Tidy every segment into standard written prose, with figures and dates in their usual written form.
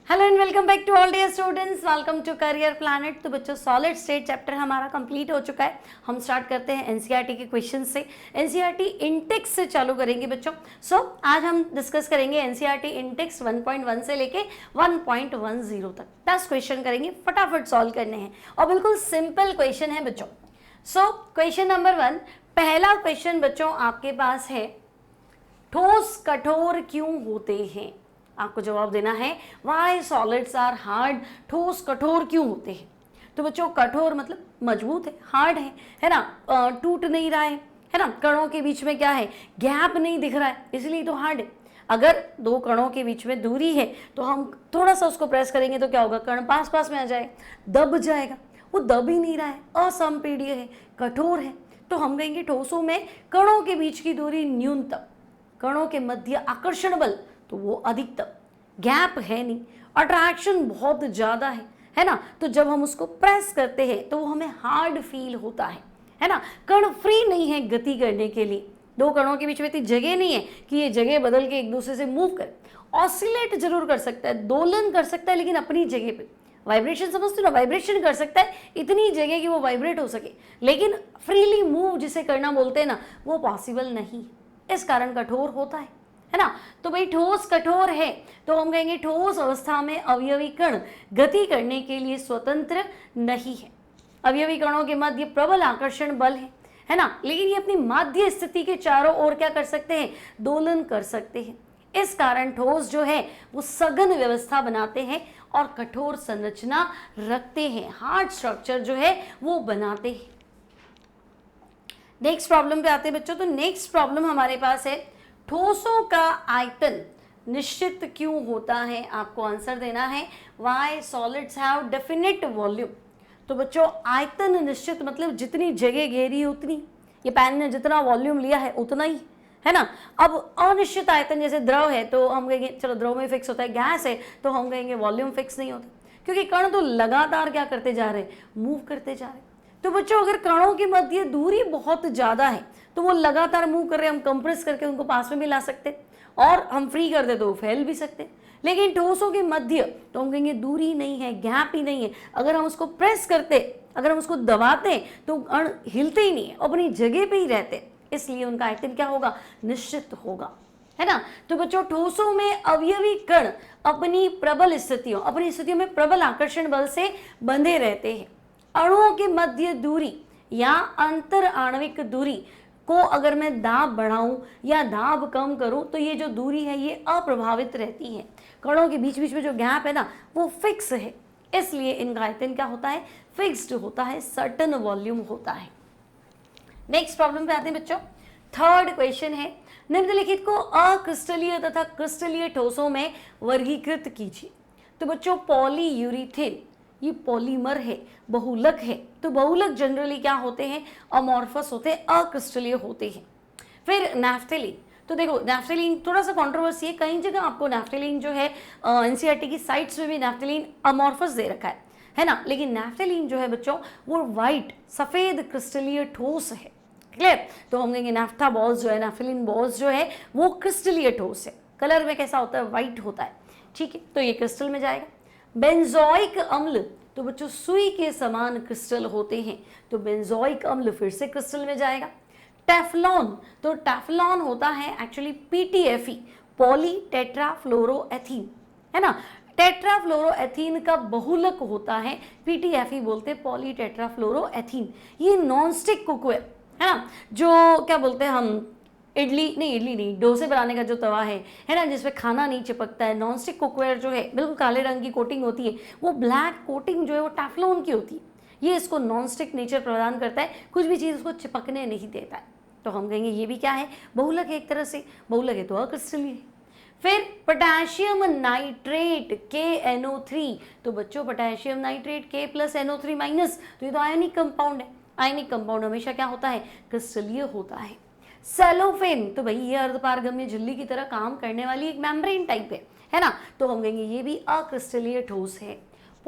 Hello and welcome back to all dear students, welcome to career planet. तो बच्चों solid state chapter हमारा complete हो चुका है। हम स्टार्ट करते हैं एनसीईआरटी के क्वेश्चन से। एनसीईआरटी इंटेक्स से चालू करेंगे बच्चों। आज हम डिस्कस करेंगे एनसीईआरटी इंटेक्स 1.1 से लेके 1.10 तक 10 क्वेश्चन करेंगे, फटाफट सॉल्व करने हैं और बिल्कुल सिंपल क्वेश्चन है बच्चों। क्वेश्चन नंबर 1, पहला क्वेश्चन बच्चों आपके पास है, ठोस कठोर क्यों होते हैं? आपको जवाब देना है वाई सॉलिड्स आर हार्ड, ठोस कठोर क्यों होते हैं। तो बच्चों कठोर मतलब मजबूत है, हार्ड है ना, टूट नहीं रहा है ना, कणों के बीच में क्या है, गैप नहीं दिख रहा है, इसलिए तो हार्ड है। अगर दो कणों के बीच में दूरी है तो हम थोड़ा सा उसको प्रेस करेंगे तो क्या होगा, कण पास पास में आ जाएगा, दब जाएगा। वो दब ही नहीं रहा है, असंपीड्य है, कठोर है। तो हम कहेंगे ठोसों में कणों के बीच की दूरी न्यूनतम, कणों के मध्य आकर्षण बल तो वो अधिकतम, गैप है नहीं, अट्रैक्शन बहुत ज़्यादा है ना। तो जब हम उसको प्रेस करते हैं तो वो हमें हार्ड फील होता है ना। कण फ्री नहीं है गति करने के लिए, दो कणों के बीच में इतनी जगह नहीं है कि ये जगह बदल के एक दूसरे से मूव करे। ऑसिलेट जरूर कर सकता है, दोलन कर सकता है, लेकिन अपनी जगह पे। वाइब्रेशन समझते हो ना, वाइब्रेशन कर सकता है इतनी जगह कि वो वाइब्रेट हो सके, लेकिन फ्रीली मूव जिसे करना बोलते हैं ना, वो पॉसिबल नहीं। इस कारण कठोर होता है ना। तो भाई ठोस कठोर है तो हम कहेंगे ठोस अवस्था में अवयवी कण गति करने के लिए स्वतंत्र नहीं है। अवयवी कणों के मध्य प्रबल आकर्षण बल है ना, लेकिन ये अपनी माध्य स्थिति के चारों ओर क्या कर सकते हैं, दोलन कर सकते हैं। इस कारण ठोस जो है वो सघन व्यवस्था बनाते हैं और कठोर संरचना रखते हैं, हार्ड स्ट्रक्चर जो है वो बनाते हैं। नेक्स्ट प्रॉब्लम पे आते हैं बच्चों। तो नेक्स्ट प्रॉब्लम हमारे पास है, ठोसों का आयतन निश्चित क्यों होता है? आपको आंसर देना है why solids have definite volume. तो बच्चों आयतन निश्चित मतलब जितनी जगह घेरी उतनी, ये पेन ने जितना वॉल्यूम लिया है उतना ही, है ना। अब अनिश्चित आयतन जैसे द्रव है तो हम कहेंगे चलो द्रव में फिक्स होता है, गैस है तो हम कहेंगे वॉल्यूम फिक्स नहीं होता, क्योंकि कण तो लगातार क्या करते जा रहे हैं, मूव करते जा रहे हैं। तो बच्चों अगर कणों के मध्य दूरी बहुत ज़्यादा है तो वो लगातार मूव कर रहे हैं, हम कंप्रेस करके उनको पास में भी ला सकते और हम फ्री कर दे तो वो फैल भी सकते। लेकिन ठोसों के मध्य तो हम कहेंगे दूरी नहीं है, गैप ही नहीं है। अगर हम उसको प्रेस करते, अगर हम उसको दबाते तो अण हिलते ही नहीं है, अपनी जगह पे ही रहते, इसलिए उनका आयतन क्या होगा, निश्चित होगा, है ना। तो बच्चों ठोसों में अवयवी कण अपनी प्रबल स्थितियों, अपनी स्थितियों में प्रबल आकर्षण बल से बंधे रहते हैं। अणुओं के मध्य दूरी या अंतर आणविक दूरी को अगर मैं दाब बढ़ाऊं या दाब कम करूं तो ये जो दूरी है ये अप्रभावित रहती है। कणों के बीच बीच में जो गैप है ना वो फिक्स है, इसलिए इनका आयतन क्या होता है, फिक्स्ड होता है, सर्टन वॉल्यूम होता है। नेक्स्ट प्रॉब्लम पे आते हैं बच्चों। थर्ड क्वेश्चन है, निम्नलिखित को अक्रिस्टलीय तथा क्रिस्टलीय ठोसों में वर्गीकृत कीजिए। तो बच्चों पॉलीयूरिथेन ये पॉलीमर है, बहुलक है। तो बहुलक जनरली क्या होते हैं, अमॉर्फस होते हैं, अक्रिस्टलीय होते हैं। फिर नैफ्थेलीन, तो देखो नैफ्थेलीन थोड़ा सा कंट्रोवर्सी है, कई जगह आपको नैफ्थेलीन जो है एनसीईआरटी की साइट्स में भी नैफ्थेलीन अमॉर्फस दे रखा है ना। लेकिन नैफ्थेलीन जो है बच्चों वो वाइट सफेद क्रिस्टलीय ठोस है, क्लियर। तो हम कहेंगे नैफ्था बॉल्स जो है, नैफ्थेलीन बॉल्स जो है वो क्रिस्टलीय ठोस है, कलर में कैसा होता है, वाइट होता है, ठीक है। तो ये क्रिस्टल में जाएगा। बेंजोइक अम्ल, तो बच्चों सुई के समान क्रिस्टल होते हैं, तो बेंजोइक अम्ल फिर से क्रिस्टल में जाएगा। टेफ्लॉन, तो टेफ्लॉन होता है एक्चुअली पीटीएफई, पॉली टेट्राफ्लोरोएथीन, है ना। टेट्राफ्लोरोएथीन का बहुलक होता है, पीटीएफई बोलते हैं, पॉली टेट्राफ्लोरोएथीन। ये नॉन स्टिक कुकवेयर है ना, जो क्या बोलते हैं हम, इडली नहीं, डोसे बनाने का जो तवा है ना, जिसमें खाना नहीं चिपकता है, नॉनस्टिक कुकवेयर जो है बिल्कुल काले रंग की कोटिंग होती है, वो ब्लैक कोटिंग जो है वो टेफ्लॉन की होती है। ये इसको नॉनस्टिक नेचर प्रदान करता है, कुछ भी चीज़ उसको चिपकने नहीं देता है। तो हम कहेंगे ये भी क्या है, बहुलक है, एक तरह से बहुलक है तो अक्रिस्टलीय है। फिर पोटेशियम नाइट्रेट KNO3, तो बच्चों पोटेशियम नाइट्रेट K+NO3-, तो ये तो आयनिक कंपाउंड है। आयनिक कंपाउंड हमेशा क्या होता है, क्रिस्टलीय होता है। सेलोफेन, तो भाई ये अर्धपारगम्य झिल्ली की तरह काम करने वाली एक मेम्ब्रेन टाइप है ना। तो हम कहेंगे ये भी अक्रिस्टलीय ठोस है।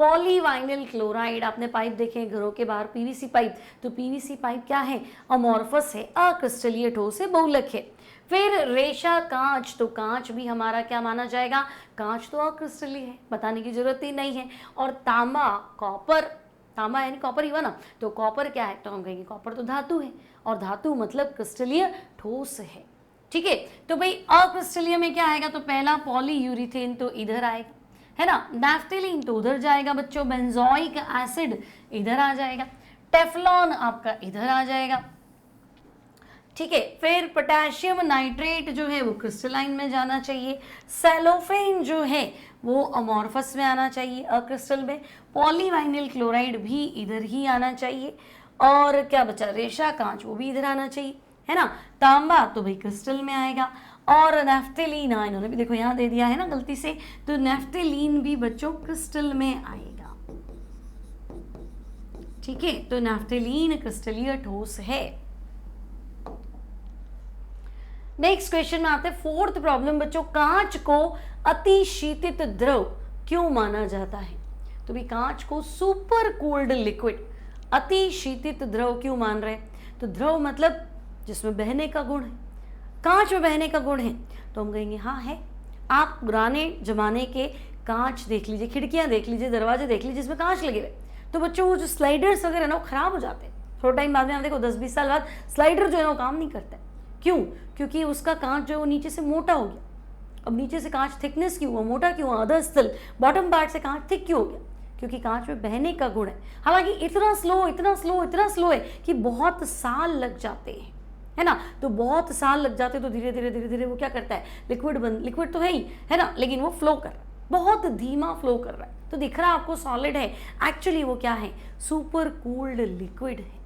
पॉलीवाइनिल क्लोराइड, आपने पाइप देखे हैं घरों के बाहर, पीवीसी पाइप, तो पीवीसी पाइप क्या है, अमॉर्फस है, अक्रिस्टलीय ठोस है, बहुलक है। फिर रेशा कांच, तो कांच भी हमारा क्या माना जाएगा, कांच तो अक्रिस्टलीय है, बताने की जरूरत ही नहीं है। और तांबा, कॉपर, तांबा यानी कॉपर ही हुआ ना, तो कॉपर क्या है, तो हम कहेंगे कॉपर तो धातु है, और धातु मतलब क्रिस्टलीय ठोस है। ठीक है, तो भाई अक्रिस्टलीय में क्या आएगा, तो पहला पॉलीयूरिथेन तो इधर आएगा, है ना, नैफ्थेलीन तो उधर जाएगा बच्चों, बेंजोइक एसिड इधर आ जाएगा, टेफ्लॉन आपका इधर आ जाएगा। ठीक है, फिर पोटेशियम नाइट्रेट जो है वो क्रिस्टलाइन में जाना चाहिए, सेलोफेन जो है वो अमॉर्फस में आना चाहिए, अक्रिस्टल में, पॉलीवाइनिल क्लोराइड भी इधर ही आना चाहिए, और क्या बचा, रेशा कांच वो भी इधर आना चाहिए, है ना, तांबा तो भाई क्रिस्टल में आएगा, और नैफ्थेलीन, हाँ इन्होंने भी देखो यहाँ दे दिया है ना गलती से, तो नैफ्थेलीन भी बच्चों क्रिस्टल में आएगा। ठीक है, तो नैफ्थेलीन क्रिस्टलीय ठोस है। नेक्स्ट क्वेश्चन में आते हैं, फोर्थ प्रॉब्लम बच्चों, कांच को अतिशीतित द्रव क्यों माना जाता है, तो भी कांच को सुपर कूल्ड लिक्विड, अतिशीतित द्रव क्यों मान रहे हैं, तो द्रव मतलब जिसमें बहने का गुण है, कांच में बहने का गुण है, तो हम कहेंगे हाँ है। आप पुराने जमाने के कांच देख लीजिए, खिड़कियां देख लीजिए, दरवाजे देख लीजिए जिसमें कांच लगे हुए, तो बच्चों वो जो स्लाइडर्स वगैरह ना वो खराब हो जाते हैं थोड़ा टाइम बाद में, आप देखो 10-20 साल बाद स्लाइडर जो है वो काम नहीं करता है। क्यों, क्योंकि उसका कांच जो है वो नीचे से मोटा हो गया। अब नीचे से कांच थिकनेस क्यों हुआ, मोटा क्यों हुआ, अदर स्थल बॉटम पार्ट से कांच थिक क्यों हो गया, क्योंकि कांच में बहने का गुण है। हालांकि इतना स्लो है कि बहुत साल लग जाते हैं, है ना, तो बहुत साल लग जाते तो धीरे धीरे वो क्या करता है, लिक्विड तो है ही, है ना, लेकिन वो फ्लो कर रहा है, बहुत धीमा फ्लो कर रहा है, तो दिख रहा है आपको सॉलिड है, एक्चुअली वो क्या है, सुपर कूल्ड लिक्विड है।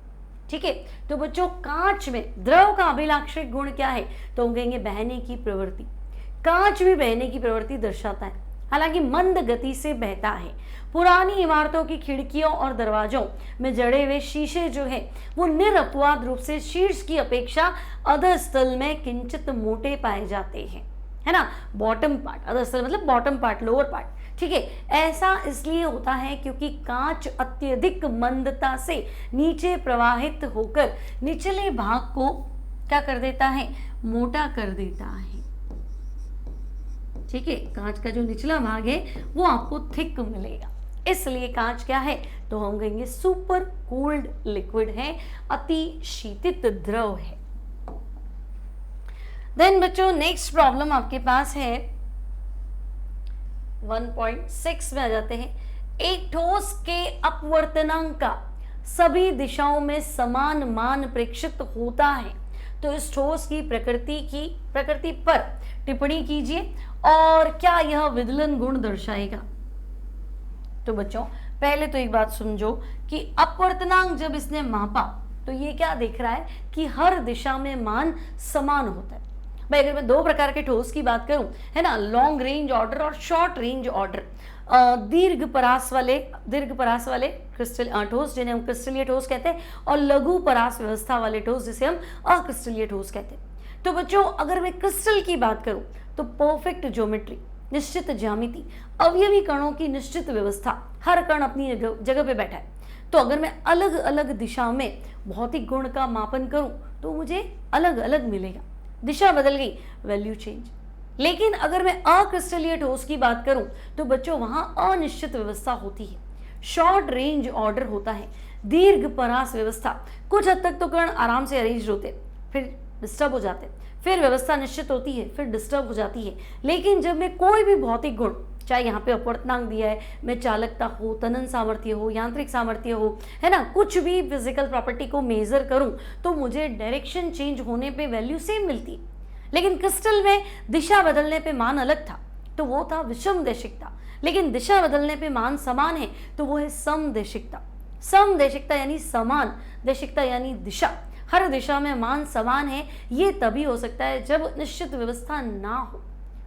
ठीक है, तो बच्चों कांच में द्रव का अभिलाक्षिक गुण क्या है, तो हम कहेंगे बहने की प्रवृत्ति, कांच भी बहने की प्रवृत्ति दर्शाता है, हालांकि मंद गति से बहता है। पुरानी इमारतों की खिड़कियों और दरवाजों में जड़े हुए शीशे जो है वो निरपवाद रूप से शीर्ष की अपेक्षा अधस्थल में किंचित मोटे पाए जाते हैं, है ना, बॉटम पार्ट, अधस्थल मतलब बॉटम पार्ट, लोअर पार्ट। ठीक है, ऐसा इसलिए होता है क्योंकि कांच अत्यधिक मंदता से नीचे प्रवाहित होकर निचले भाग को क्या कर देता है, मोटा कर देता है। ठीक है, कांच का जो निचला भाग है वो आपको थिक मिलेगा, इसलिए कांच क्या है, तो हम कहेंगे सुपर कूल्ड लिक्विड है, अति शीतित द्रव है। देन बच्चों नेक्स्ट प्रॉब्लम आपके पास है 1.6 में आ जाते हैं, एक ठोस के अपवर्तनांक का सभी दिशाओं में समान मान प्रेक्षित होता है, तो इस ठोस की प्रकृति पर टिप्पणी कीजिए और क्या यह विदलन गुण दर्शाएगा। तो बच्चों पहले तो एक बात समझो कि अपवर्तनांक जब इसने मापा तो ये क्या देख रहा है कि हर दिशा में मान समान होता है। भाई अगर मैं दो प्रकार के ठोस की बात करूं, है ना, लॉन्ग रेंज ऑर्डर और शॉर्ट रेंज ऑर्डर, दीर्घ परास वाले क्रिस्टल ठोस जिन्हें हम क्रिस्टलीय ठोस कहते हैं, और लघु परास व्यवस्था वाले ठोस जिसे हम अक्रिस्टलीय ठोस कहते हैं। तो बच्चों अगर मैं क्रिस्टल की बात करूं तो परफेक्ट ज्योमेट्री, निश्चित ज्यामिति, अवयवी कणों की निश्चित व्यवस्था, हर कण अपनी जगह पे बैठा है। तो अगर मैं अलग अलग दिशा में भौतिक गुण का मापन करूं तो मुझे अलग अलग मिलेगा, दिशा बदल गई, वैल्यू चेंज। लेकिन अगर मैं अक्रिस्टलीय ठोस की बात करूं तो बच्चों वहां अनिश्चित व्यवस्था होती है, शॉर्ट रेंज ऑर्डर होता है, दीर्घ परास व्यवस्था, कुछ हद तक तो कण आराम से अरेंज होते फिर डिस्टर्ब हो जाते, फिर व्यवस्था निश्चित होती है फिर डिस्टर्ब हो जाती है। लेकिन जब मैं कोई भी भौतिक गुण, चाहे यहाँ पे अपवर्तनांक दिया है, मैं चालकता हो, तनन सामर्थ्य हो, यांत्रिक सामर्थ्य हो, है ना, कुछ भी फिजिकल प्रॉपर्टी को मेजर करूं तो मुझे डायरेक्शन चेंज होने पे वैल्यू सेम मिलती है। लेकिन क्रिस्टल में दिशा बदलने पे मान अलग था, तो वो था विषम देशिकता, लेकिन दिशा बदलने पे मान समान है तो वो है समदेशिकता। समदेशिकता यानी समान, देशिकता यानी दिशा, हर दिशा में मान समान है। ये तभी हो सकता है जब निश्चित व्यवस्था ना हो,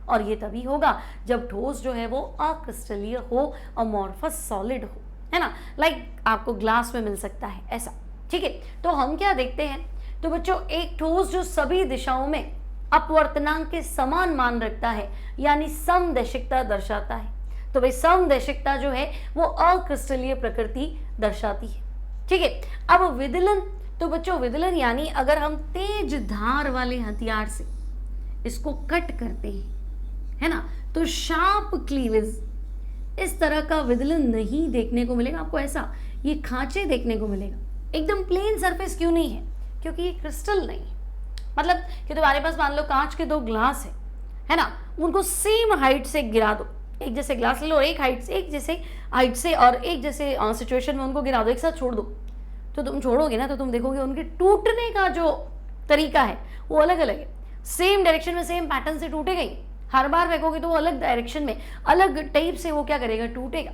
और ये तभी होगा जब ठोस जो है वो अक्रिस्टलीय हो, अमॉर्फस सॉलिड हो, है ना, लाइक आपको ग्लास में मिल सकता है ऐसा। ठीक है, तो हम क्या देखते हैं, तो बच्चों एक ठोस जो सभी दिशाओं में अपवर्तनांक के समान मान रखता है यानी समदेशिकता दर्शाता है, तो तो भाई समदैशिकता जो है वो अक्रिस्टलीय प्रकृति दर्शाती है। ठीक है, अब विदलन, तो बच्चों विदलन यानी अगर हम तेज धार वाले हथियार से इसको कट करते हैं, है ना, तो शार्प क्लीवेज, इस तरह का विदलन नहीं देखने को मिलेगा आपको। ऐसा ये खांचे देखने को मिलेगा। एकदम प्लेन सरफेस क्यों नहीं है? क्योंकि ये क्रिस्टल नहीं है। मतलब कि तुम्हारे पास मान लो कांच के दो ग्लास है ना, उनको सेम हाइट से गिरा दो, एक जैसे ग्लास ले लो, एक हाइट से, एक जैसे हाइट से और एक जैसे सिचुएशन में उनको गिरा दो, एक साथ छोड़ दो, तो तुम छोड़ोगे ना तो तुम देखोगे उनके टूटने का जो तरीका है वो अलग अलग है। सेम डायरेक्शन में सेम पैटर्न से टूटेगा ही, हर बार फेंकोगे तो वो अलग डायरेक्शन में अलग टाइप से वो क्या करेगा, टूटेगा,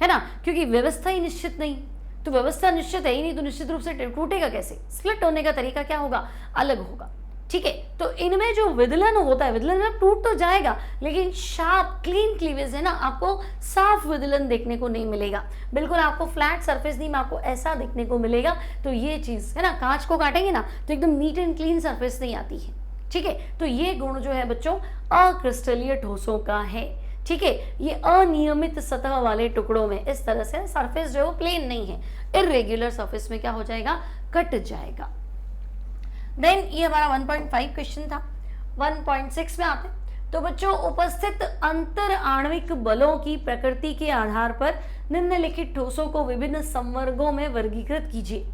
है ना, क्योंकि व्यवस्था ही निश्चित नहीं। तो व्यवस्था निश्चित है ही नहीं तो निश्चित रूप से टूटेगा कैसे? स्प्लिट होने का तरीका क्या होगा, अलग होगा। ठीक है, तो इनमें जो विदलन होता है, विदलन में टूट तो जाएगा लेकिन शार्प क्लीन क्लीवेज है ना, आपको साफ विदलन देखने को नहीं मिलेगा। बिल्कुल आपको फ्लैट सरफेस नहीं, आपको ऐसा देखने को मिलेगा। तो ये चीज है ना, कांच को काटेंगे ना तो एकदम नीट एंड क्लीन सरफेस नहीं आती है। ठीक है, तो ये गुण जो है बच्चों अक्रिस्टलीय ठोसों का है। ठीक है, ये अनियमित सतह वाले टुकड़ों में इस तरह से सरफेस जो है वो प्लेन नहीं है, इर्रेगुलर सरफेस में क्या हो जाएगा, कट जाएगा। देन ये हमारा 1.5 क्वेश्चन था। 1.6 में आते हैं। तो बच्चों उपस्थित अंतर आणविक बलों की प्रकृति के आधार पर निम्नलिखित ठोसों को विभिन्न संवर्गों में वर्गीकृत कीजिए।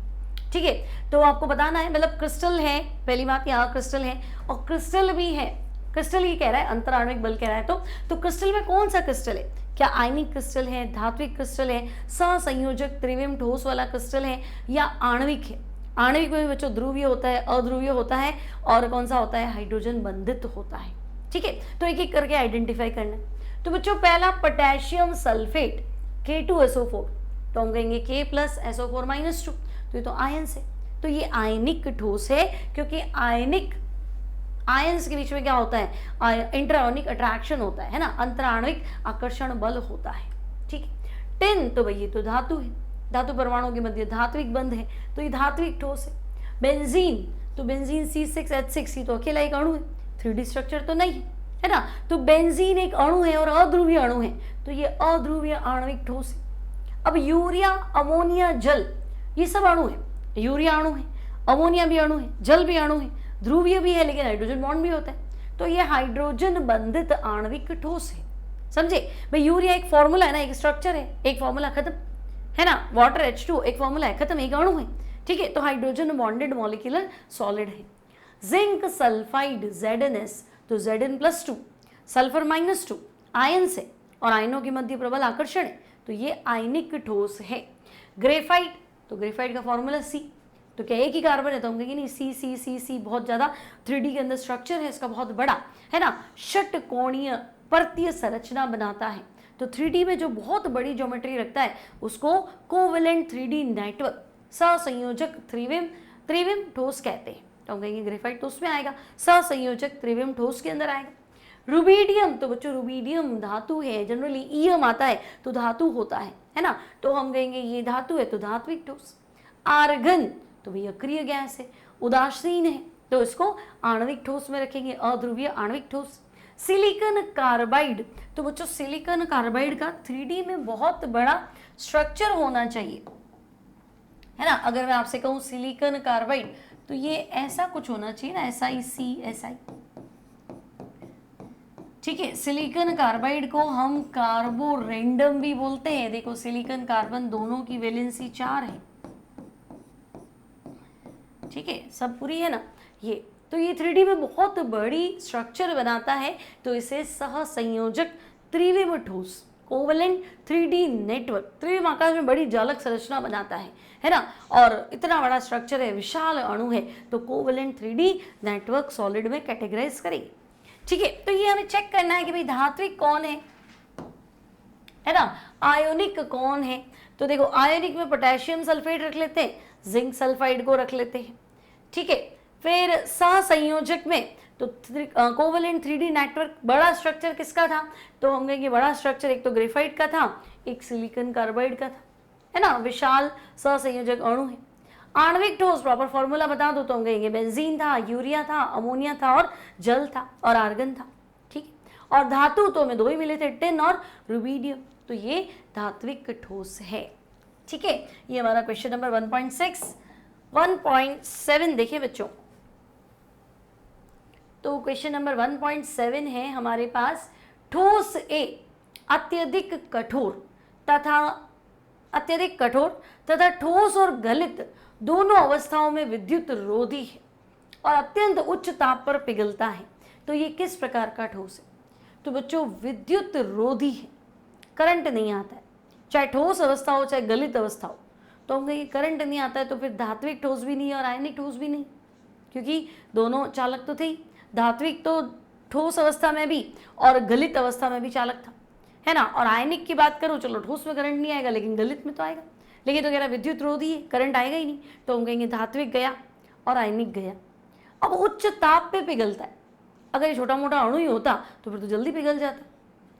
ठीक है, तो आपको बताना है, मतलब क्रिस्टल है, पहली बात यहाँ क्रिस्टल है और क्रिस्टल भी है। क्रिस्टल ही कह रहा है, अंतर आणविक बल कह रहा है, तो क्रिस्टल में कौन सा क्रिस्टल है? क्या आयनिक क्रिस्टल है, धात्विक क्रिस्टल है, सहसंयोजक त्रिविम ठोस वाला क्रिस्टल है या आणविक है? आणविक में बच्चों ध्रुवीय होता है, अध्रुवीय होता है और कौन सा होता है, हाइड्रोजन बंधित होता है। ठीक है, तो एक एक करके आइडेंटिफाई करना है। तो बच्चों पहला पोटेशियम सल्फेट K2SO4, तो हम कहेंगे K+SO4-2, तो ये तो आयन से, तो ये आयनिक ठोस है क्योंकि आयनिक आयंस के बीच में क्या होता है, इंटरआयनिक अट्रैक्शन होता है ना, अंतराणविक आकर्षण बल होता है। ठीक है, टिन, तो भाई ये तो धातु है, धातु परमाणुओं के मध्य धात्विक बंध है, तो ये धात्विक ठोस है। बेंजीन, तो बेंजीन C6H6, ये तो अकेला एक अणु है, 3D स्ट्रक्चर तो नहीं है ना, तो बेंजीन एक अणु है और अध्रुवीय अणु है, तो ये अध्रुवीय आणविक ठोस है। अब यूरिया, अमोनिया, जल, ये सब अणु है, यूरिया अणु है, अमोनिया भी अणु है, जल भी अणु है, ध्रुवीय भी है लेकिन हाइड्रोजन बॉन्ड भी होता है, तो ये हाइड्रोजन बंधित आणविक ठोस है। समझे भाई, यूरिया एक फॉर्मूला है ना, एक स्ट्रक्चर है, एक फॉर्मूला खत्म, है ना, वाटर H2 एक फॉर्मूला है, खत्म, एक अणु है। ठीक है, तो हाइड्रोजन बॉन्डेड मॉलिक्यूलर सॉलिड है। जिंक सल्फाइड ZnS, तो Zn+2, सल्फर -2 आयन से और आयनों के मध्य प्रबल आकर्षण है, तो ये आयनिक ठोस है। ग्रेफाइट, तो ग्रेफाइट का फॉर्मूला C, तो क्या एक ही कार्बन है, तो हम कहेंगे नहीं, C बहुत ज्यादा 3D के अंदर स्ट्रक्चर है इसका बहुत बड़ा, है ना, षटकोणीय पर्तीय संरचना बनाता है, तो 3D में जो बहुत बड़ी ज्योमेट्री रखता है उसको कोवेलेंट 3D नेटवर्क सहसंयोजक त्रिविम ठोस कहते हैं, तो हम कहेंगे ग्रेफाइट तो उसमें आएगा, सहसंयोजक त्रिविम ठोस के अंदर आएगा। रुबीडियम, तो बच्चों रुबीडियम धातु है, जनरली ईयम आता है तो धातु होता है ना, तो हम कहेंगे ये धातु है तो धात्विक ठोस। आर्गन, तो भैया अक्रिय गैस है, उदासीन है, तो इसको आणविक ठोस में रखेंगे, अध्रुवीय आणविक ठोस। सिलिकॉन कार्बाइड, तो बच्चों सिलिकॉन कार्बाइड का 3D में बहुत बड़ा स्ट्रक्चर होना चाहिए, है ना। अगर मैं आपसे कहूँ सिलिकॉन कार्बाइड, तो ये ऐसा कुछ होना चाहिए ना, SiC, ठीक है। सिलिकॉन कार्बाइड को हम कार्बोरेंडम भी बोलते हैं। देखो सिलिकॉन कार्बन दोनों की वैलेंसी 4 है, ठीक है, सब पूरी है ना ये, तो ये 3D में बहुत बड़ी स्ट्रक्चर बनाता है, तो इसे सहसंयोजक त्रिविम ठोस कोवेलेंट 3D नेटवर्क, त्रिविम आकाश में बड़ी जालक संरचना बनाता है ना, और इतना बड़ा स्ट्रक्चर है, विशाल अणु है, तो कोवेलेंट 3D नेटवर्क सॉलिड में कैटेगराइज करेंगे, ठीक है। तो ये हमें चेक करना है कि भाई धात्विक कौन है ना, आयोनिक कौन है। तो देखो आयोनिक में पोटेशियम सल्फेट रख लेते हैं, जिंक सल्फाइड को रख लेते हैं, ठीक है। फिर सहसंयोजक में तो कोवेलेंट 3D नेटवर्क, बड़ा स्ट्रक्चर किसका था, तो हम कहेंगे बड़ा स्ट्रक्चर एक तो ग्रेफाइट का था, एक सिलिकॉन कार्बाइड का था, है ना, विशाल सहसंयोजक अणु है। आणविक ठोस प्रॉपर फॉर्मूला बता दो तो हम कहेंगे बेंजीन था, यूरिया था, अमोनिया था और जल था और आर्गन था, ठीक है। और धातु तो हमें 2 ही मिले थे, टिन और रुबीडियम, तो ये धात्विक ठोस है। ठीक है, ये हमारा क्वेश्चन नंबर 1.6। 1.7 देखिए बच्चों, तो क्वेश्चन नंबर 1.7 है हमारे पास, ठोस ए अत्यधिक कठोर तथा ठोस और गलित दोनों अवस्थाओं में विद्युत रोधी है और अत्यंत उच्च ताप पर पिघलता है, तो ये किस प्रकार का ठोस है? तो बच्चों विद्युत रोधी है, करंट नहीं आता है, चाहे ठोस अवस्था हो चाहे गलित अवस्था हो, तो हम कहेंगे करंट नहीं आता है तो फिर धात्विक ठोस भी नहीं और आयनिक ठोस भी नहीं, क्योंकि दोनों चालक तो थे ही। धात्विक तो ठोस अवस्था में भी और गलित अवस्था में भी चालक था, है ना। और आयनिक की बात करूँ, चलो ठोस में करंट नहीं आएगा लेकिन गलित में तो आएगा, लेकिन तो कह रहा विद्युत रोधी है, करंट आएगा ही नहीं, तो हम कहेंगे धात्विक गया और आयनिक गया। अब उच्च ताप पे पिघलता है, अगर ये छोटा मोटा अणु ही होता तो फिर तो जल्दी पिघल जाता,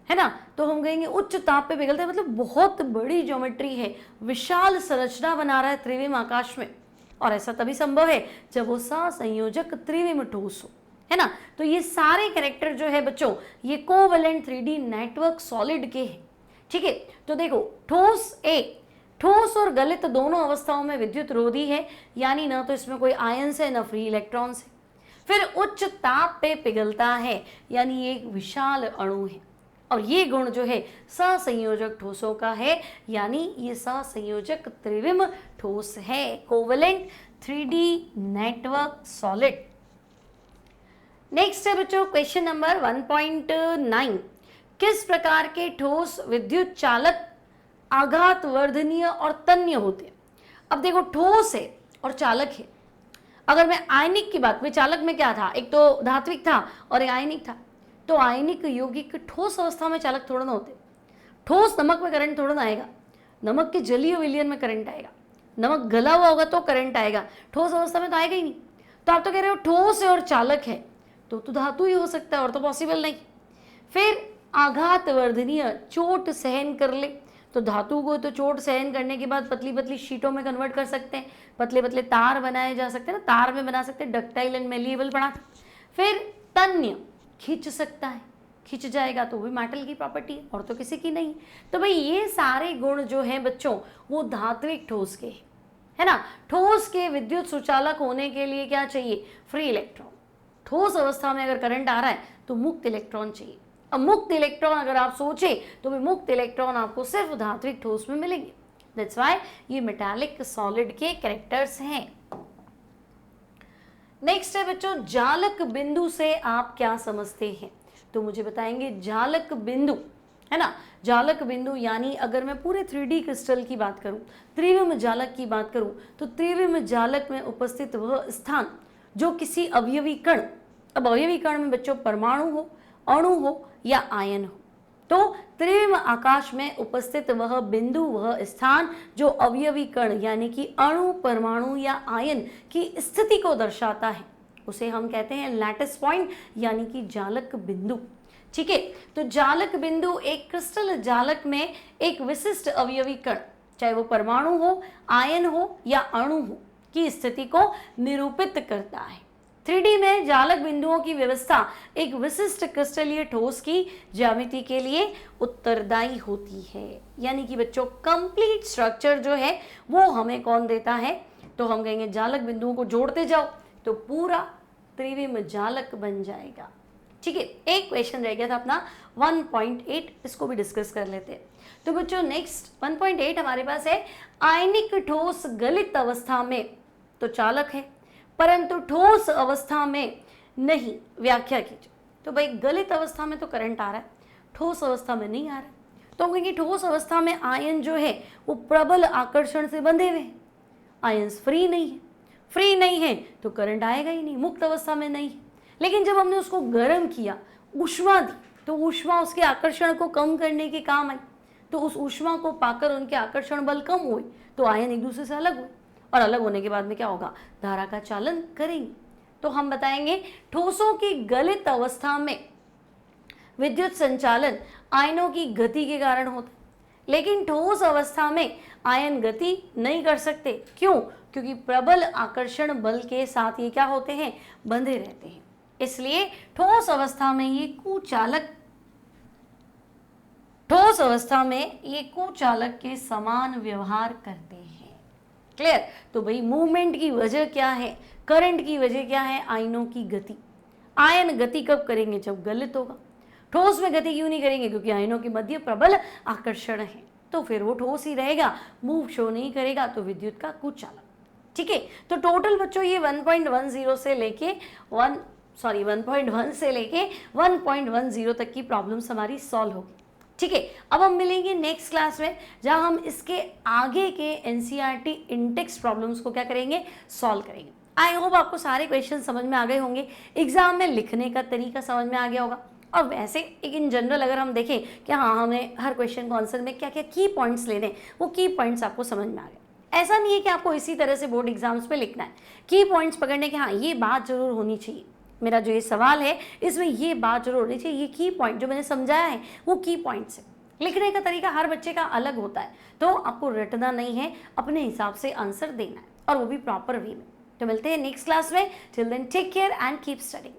है ना। तो हम कहेंगे उच्च ताप पे पिघलता है, मतलब बहुत बड़ी ज्योमेट्री है, विशाल संरचना बना रहा है त्रिविम आकाश में, और ऐसा तभी संभव है जब वो सहसंयोजक त्रिविम ठोस हो, है ना। तो ये सारे कैरेक्टर जो है बच्चों, ये कोवेलेंट 3D नेटवर्क सॉलिड के हैं। ठीक है, तो देखो ठोस ए ठोस और गलित दोनों अवस्थाओं में विद्युत रोधी है, यानी ना तो इसमें कोई आयन्स है ना फ्री इलेक्ट्रॉन्स है। फिर उच्च ताप पे पिघलता है, यानी ये एक विशाल अणु है, और ये गुण जो है सहसंयोजक ठोसों का है, यानी ये सहसंयोजक त्रिविम ठोस है, covalent 3D network solid. Next है बच्चों क्वेश्चन नंबर 1.9, किस प्रकार के ठोस विद्युत चालक आघात वर्धनीय और तन्य होते हैं? अब देखो ठोस है और चालक है, अगर मैं आयनिक की बात में, चालक में क्या था, एक तो धात्विक था और एक आयनिक था, तो आयनिक यौगिक ठोस अवस्था में चालक थोड़ा ना होते। ठोस नमक में करंट थोड़ा ना आएगा, नमक के जलीय विलयन में करंट आएगा, नमक गला हुआ होगा तो करंट आएगा, ठोस अवस्था में तो आएगा ही नहीं। तो आप तो कह रहे हो ठोस है और चालक है, तो धातु ही हो सकता है, और तो पॉसिबल नहीं। फिर आघात वर्धनीय, चोट सहन कर ले, तो धातु को तो चोट सहन करने के बाद पतली पतली शीटों में कन्वर्ट कर सकते हैं, पतले पतले तार बनाए जा सकते हैं ना, तार में बना सकते हैं, डक्टाइल एंड मेलिएबल बना। फिर तन्य, खींच सकता है, खींच जाएगा तो भी मेटल की प्रॉपर्टी है और तो किसी की नहीं। तो भाई ये सारे गुण जो हैं बच्चों, वो धात्विक ठोस के है ना। ठोस के विद्युत सुचालक होने के लिए क्या चाहिए? Free electron. ठोस अवस्था में अगर करंट आ रहा है तो मुक्त इलेक्ट्रॉन चाहिए। अब मुक्त इलेक्ट्रॉन अगर आप सोचे तो भी मुक्त इलेक्ट्रॉन आपको सिर्फ धात्विक ठोस में मिलेंगे। दैट्स व्हाई ये मेटालिक सॉलिड के कैरेक्टर्स हैं। नेक्स्ट है बच्चों, जालक बिंदु से आप क्या समझते हैं? तो मुझे बताएंगे जालक बिंदु, है ना। जालक बिंदु यानी अगर मैं पूरे 3D क्रिस्टल की बात करूं, त्रिविम जालक की बात करूं, तो त्रिविम जालक में उपस्थित वह स्थान जो किसी अवयवी कण, अब अवयवी कण में बच्चों परमाणु हो, अणु हो या आयन हो, तो त्रिविम आकाश में उपस्थित वह बिंदु, वह स्थान जो अवयवी कण यानी कि अणु, परमाणु या आयन की स्थिति को दर्शाता है, उसे हम कहते हैं लैटिस पॉइंट यानी कि जालक बिंदु। ठीक है, तो जालक बिंदु एक क्रिस्टल जालक में एक विशिष्ट अवयवी कण, चाहे वो परमाणु हो, आयन हो या अणु हो, की स्थिति को निरूपित करता है। 3D में जालक बिंदुओं की व्यवस्था एक विशिष्ट क्रिस्टलीय ठोस की ज्यामिति के लिए उत्तरदायी होती है। यानी कि बच्चों कंप्लीट स्ट्रक्चर जो है वो हमें कौन देता है? तो हम कहेंगे जालक बिंदुओं को जोड़ते जाओ तो पूरा त्रिविम जालक बन जाएगा। ठीक है, एक क्वेश्चन रह गया था अपना 1.8, इसको भी डिस्कस कर लेते हैं। तो बच्चों नेक्स्ट 1.8 हमारे पास है, आयनिक ठोस गलित अवस्था में तो चालक है परंतु ठोस अवस्था में नहीं, व्याख्या कीजिए। तो भाई गलित अवस्था में तो करंट आ रहा है, ठोस अवस्था में नहीं आ रहा है, तो हम कहेंगे ठोस अवस्था में आयन जो है वो प्रबल आकर्षण से बंधे हुए हैं, आयन्स फ्री नहीं है, फ्री नहीं है तो करंट आएगा ही नहीं, मुक्त अवस्था में नहीं है। लेकिन जब हमने उसको गर्म किया, ऊष्मा दी, तो ऊष्मा उसके आकर्षण को कम करने के काम आई, तो उस ऊष्मा को पाकर उनके आकर्षण बल कम हुए, तो आयन एक दूसरे से अलग हुए, और अलग होने के बाद में क्या होगा? धारा का चालन करेंगे। तो हम बताएंगे ठोसों की गलित अवस्था में विद्युत संचालन आयनों की गति के कारण होता है, लेकिन ठोस अवस्था में आयन गति नहीं कर सकते। क्यों? क्योंकि प्रबल आकर्षण बल के साथ ये क्या होते हैं? बंधे रहते हैं। इसलिए ठोस अवस्था में ये कुचालक ठोस अवस्था में ये कुचालक के समान व्यवहार करते हैं। क्लियर? तो भाई मूवमेंट की वजह क्या है, करंट की वजह क्या है, आयनों की गति। आयन गति कब करेंगे, जब गलित होगा। ठोस में गति क्यों नहीं करेंगे, क्योंकि आयनों के मध्य प्रबल आकर्षण है, तो फिर वो ठोस ही रहेगा, मूव शो नहीं करेगा, तो विद्युत का कुचालक। ठीक है, तो टोटल बच्चों ये 1.10 से लेके 1.1 से लेके 1.10 तक की प्रॉब्लम्स हमारी सॉल्व होगी। ठीक है, अब हम मिलेंगे नेक्स्ट क्लास में, जहां हम इसके आगे के एनसीईआरटी इंटेक्स प्रॉब्लम्स को क्या करेंगे, सॉल्व करेंगे। आई होप आपको सारे क्वेश्चन समझ में आ गए होंगे, एग्जाम में लिखने का तरीका समझ में आ गया होगा। और वैसे एक इन जनरल अगर हम देखें कि हाँ हमें हर क्वेश्चन को आंसर में क्या क्या की पॉइंट्स लेने, वो की पॉइंट्स आपको समझ में आ गए। ऐसा नहीं है कि आपको इसी तरह से बोर्ड एग्जाम्स में लिखना है, की पॉइंट्स पकड़ने के, हाँ ये बात जरूर होनी चाहिए, मेरा जो ये सवाल है इसमें ये बात जरूर होनी चाहिए, ये की पॉइंट जो मैंने समझाया है वो की पॉइंट्स है। लिखने का तरीका हर बच्चे का अलग होता है, तो आपको रटना नहीं है, अपने हिसाब से आंसर देना है, और वो भी प्रॉपर वे में। तो मिलते हैं नेक्स्ट क्लास में, till then take care and keep studying.